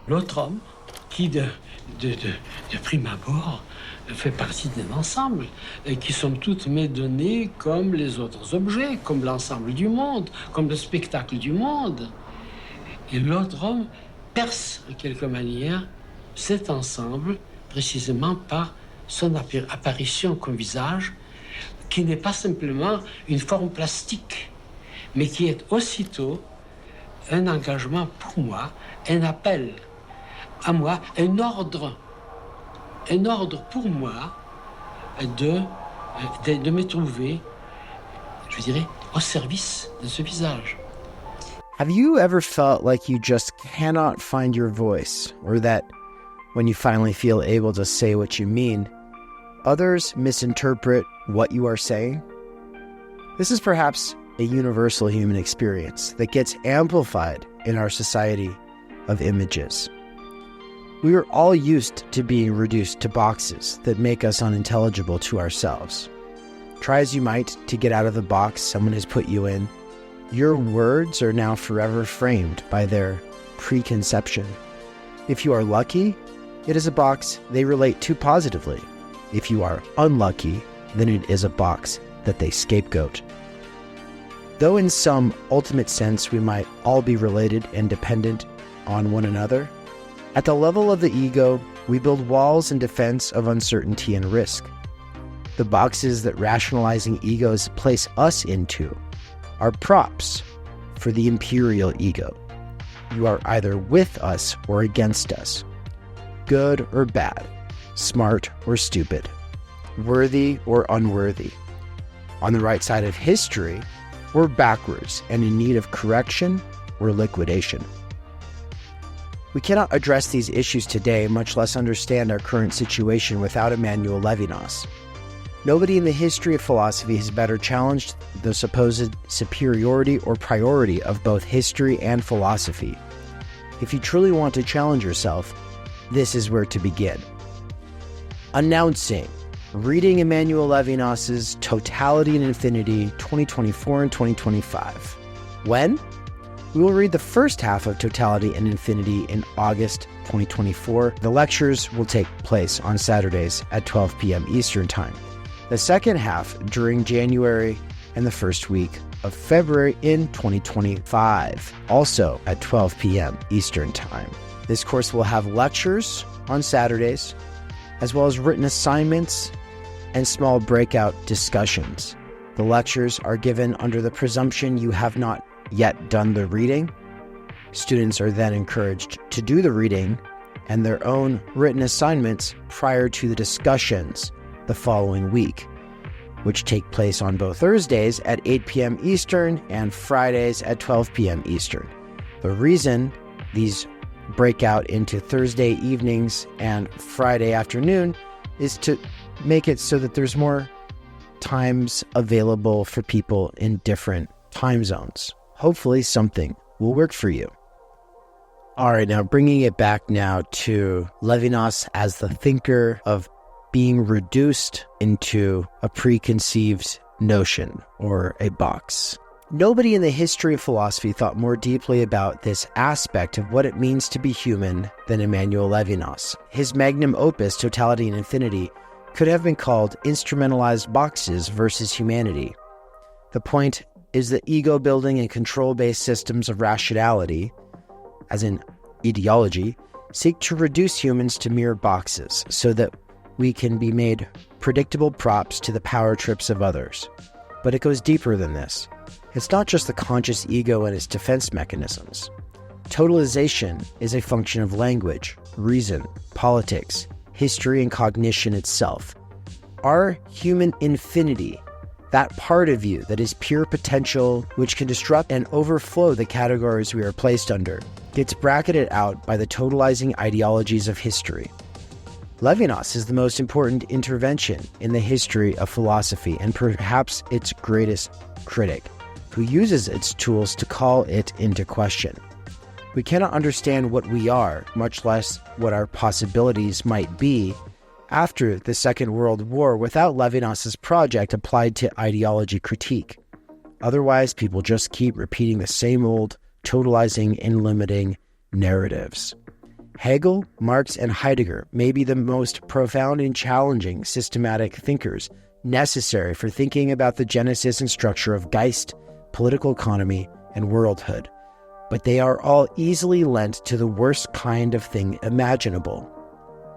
l'autre homme qui, de prime abord, fait partie d'un ensemble et qui, somme toute, m'est donné comme les autres objets, comme l'ensemble du monde, comme le spectacle du monde. Et l'autre homme perce, en quelque manière, cet ensemble, précisément par son apparition comme visage, qui n'est pas simplement une forme plastique, mais qui est aussitôt un engagement pour moi, un appel à moi, un ordre pour moi de me trouver, je dirais, au service de ce visage. Have you ever felt like you just cannot find your voice, or that when you finally feel able to say what you mean, others misinterpret what you are saying? This is perhaps a universal human experience that gets amplified in our society of images. We are all used to being reduced to boxes that make us unintelligible to ourselves. Try as you might to get out of the box someone has put you in, your words are now forever framed by their preconception. If you are lucky, it is a box they relate to positively. If you are unlucky, then it is a box that they scapegoat. Though in some ultimate sense we might all be related and dependent on one another, at the level of the ego, we build walls in defense of uncertainty and risk. The boxes that rationalizing egos place us into are props for the imperial ego. You are either with us or against us, good or bad, smart or stupid, worthy or unworthy, on the right side of history or backwards and in need of correction or liquidation. We cannot address these issues today, much less understand our current situation without Emmanuel Levinas. Nobody in the history of philosophy has better challenged the supposed superiority or priority of both history and philosophy. If you truly want to challenge yourself, this is where to begin. Announcing reading Emmanuel Levinas's Totality and Infinity 2024 and 2025. When? We will read the first half of Totality and Infinity in August 2024. The lectures will take place on Saturdays at 12 p.m. Eastern Time. The second half during January and the first week of February in 2025, also at 12 p.m. Eastern Time. This course will have lectures on Saturdays, as well as written assignments and small breakout discussions. The lectures are given under the presumption you have not yet done the reading. Students are then encouraged to do the reading and their own written assignments prior to the discussions the following week, which take place on both Thursdays at 8 p.m. Eastern and Fridays at 12 p.m. Eastern. The reason these break out into Thursday evenings and Friday afternoon is to make it so that there's more times available for people in different time zones. Hopefully something will work for you. All right, now bringing it back now to Levinas as the thinker of being reduced into a preconceived notion or a box. Nobody in the history of philosophy thought more deeply about this aspect of what it means to be human than Emmanuel Levinas. His magnum opus, Totality and Infinity, could have been called Instrumentalized Boxes versus Humanity. The point is that ego-building and control-based systems of rationality, as in ideology, seek to reduce humans to mere boxes so that we can be made predictable props to the power trips of others. But it goes deeper than this. It's not just the conscious ego and its defense mechanisms. Totalization is a function of language, reason, politics, history, and cognition itself. Our human infinity, that part of you that is pure potential, which can disrupt and overflow the categories we are placed under, gets bracketed out by the totalizing ideologies of history. Levinas is the most important intervention in the history of philosophy and perhaps its greatest critic, who uses its tools to call it into question. We cannot understand what we are, much less what our possibilities might be, after the Second World War without Levinas's project applied to ideology critique. Otherwise, people just keep repeating the same old, totalizing and limiting narratives. Hegel, Marx, and Heidegger may be the most profound and challenging systematic thinkers necessary for thinking about the genesis and structure of Geist, political economy, and worldhood. But they are all easily lent to the worst kind of thing imaginable,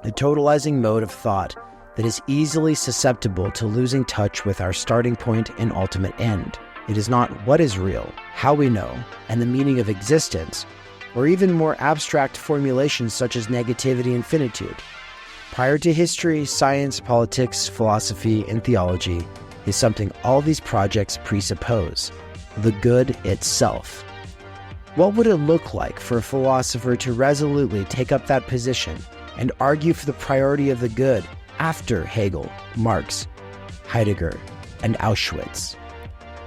a totalizing mode of thought that is easily susceptible to losing touch with our starting point and ultimate end. It is not what is real, how we know, and the meaning of existence, or even more abstract formulations such as negativity and finitude. Prior to history, science, politics, philosophy, and theology is something all these projects presuppose: the good itself. What would it look like for a philosopher to resolutely take up that position and argue for the priority of the good after Hegel, Marx, Heidegger, and Auschwitz?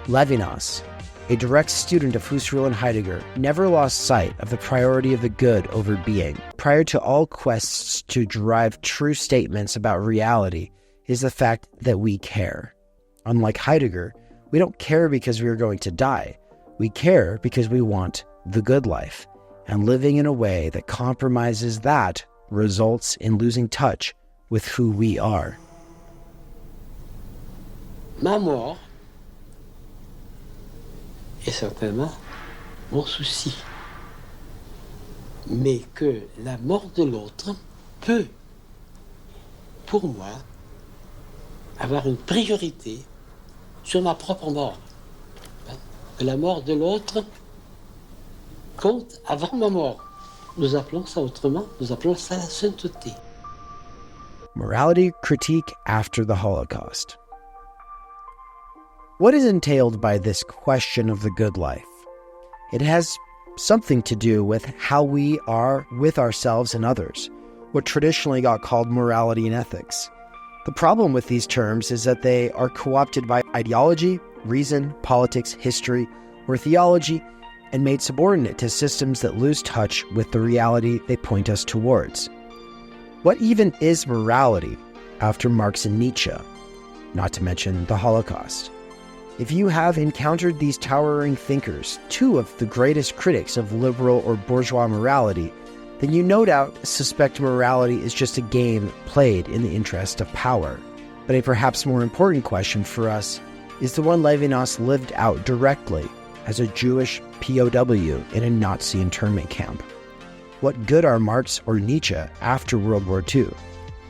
Levinas, a direct student of Husserl and Heidegger, never lost sight of the priority of the good over being. Prior to all quests to derive true statements about reality is the fact that we care. Unlike Heidegger, we don't care because we are going to die. We care because we want the good life, and living in a way that compromises that results in losing touch with who we are. Ma mort est certainement mon souci, mais que la mort de l'autre peut, pour moi, avoir une priorité sur ma propre mort. Que la mort de l'autre compte avant ma mort. Nous appelons ça autrement, nous appelons ça la sainteté. Morality critique after the Holocaust. What is entailed by this question of the good life? It has something to do with how we are with ourselves and others, what traditionally got called morality and ethics. The problem with these terms is that they are co-opted by ideology, reason, politics, history, or theology, and made subordinate to systems that lose touch with the reality they point us towards. What even is morality after Marx and Nietzsche, not to mention the Holocaust? If you have encountered these towering thinkers, two of the greatest critics of liberal or bourgeois morality, then you no doubt suspect morality is just a game played in the interest of power. But a perhaps more important question for us is the one Levinas lived out directly as a Jewish POW in a Nazi internment camp. What good are Marx or Nietzsche after World War II?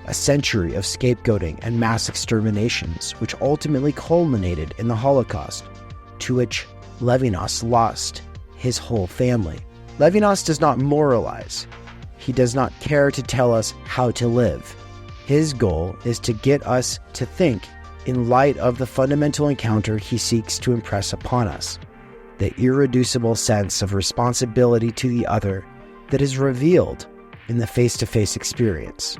A century of scapegoating and mass exterminations, which ultimately culminated in the Holocaust, to which Levinas lost his whole family. Levinas does not moralize. He does not care to tell us how to live. His goal is to get us to think in light of the fundamental encounter he seeks to impress upon us, the irreducible sense of responsibility to the other that is revealed in the face-to-face experience.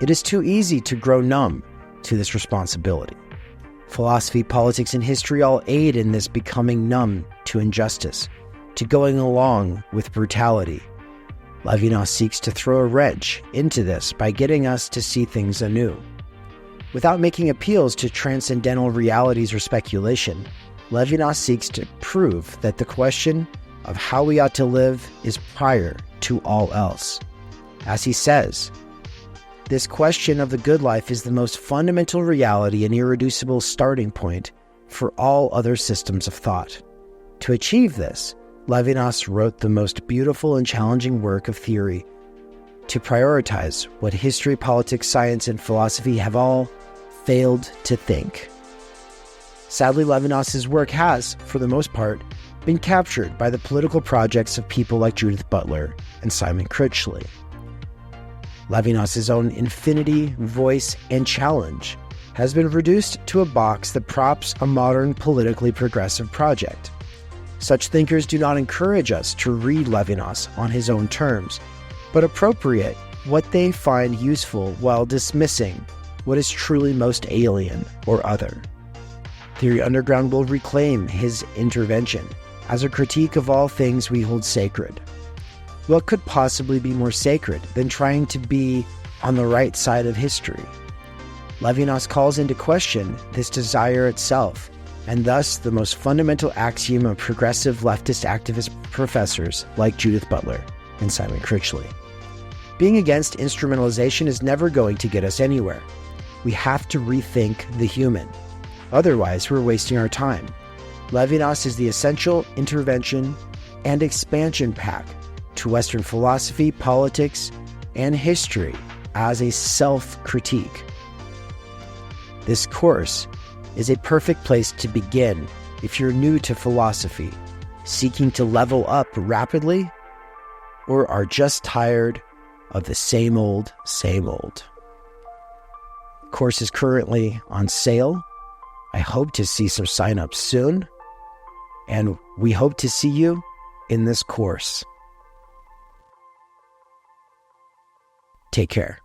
It is too easy to grow numb to this responsibility. Philosophy, politics, and history all aid in this becoming numb to injustice, to going along with brutality. Levinas seeks to throw a wrench into this by getting us to see things anew. Without making appeals to transcendental realities or speculation, Levinas seeks to prove that the question of how we ought to live is prior to all else. As he says, this question of the good life is the most fundamental reality and irreducible starting point for all other systems of thought. To achieve this, Levinas wrote the most beautiful and challenging work of theory to prioritize what history, politics, science, and philosophy have all failed to think. Sadly, Levinas's work has, for the most part, been captured by the political projects of people like Judith Butler and Simon Critchley. Levinas's own infinity, voice, and challenge has been reduced to a box that props a modern politically progressive project. Such thinkers do not encourage us to read Levinas on his own terms, but appropriate what they find useful while dismissing what is truly most alien or other. Theory Underground will reclaim his intervention as a critique of all things we hold sacred. What could possibly be more sacred than trying to be on the right side of history? Levinas calls into question this desire itself, and thus the most fundamental axiom of progressive leftist activist professors like Judith Butler and Simon Critchley. Being against instrumentalization is never going to get us anywhere. We have to rethink the human. Otherwise, we're wasting our time. Levinas is the essential intervention and expansion pack to Western philosophy, politics, and history as a self-critique. This course is a perfect place to begin if you're new to philosophy, seeking to level up rapidly, or are just tired of the same old, same old. The course is currently on sale. I hope to see some sign-ups soon, and we hope to see you in this course. Take care.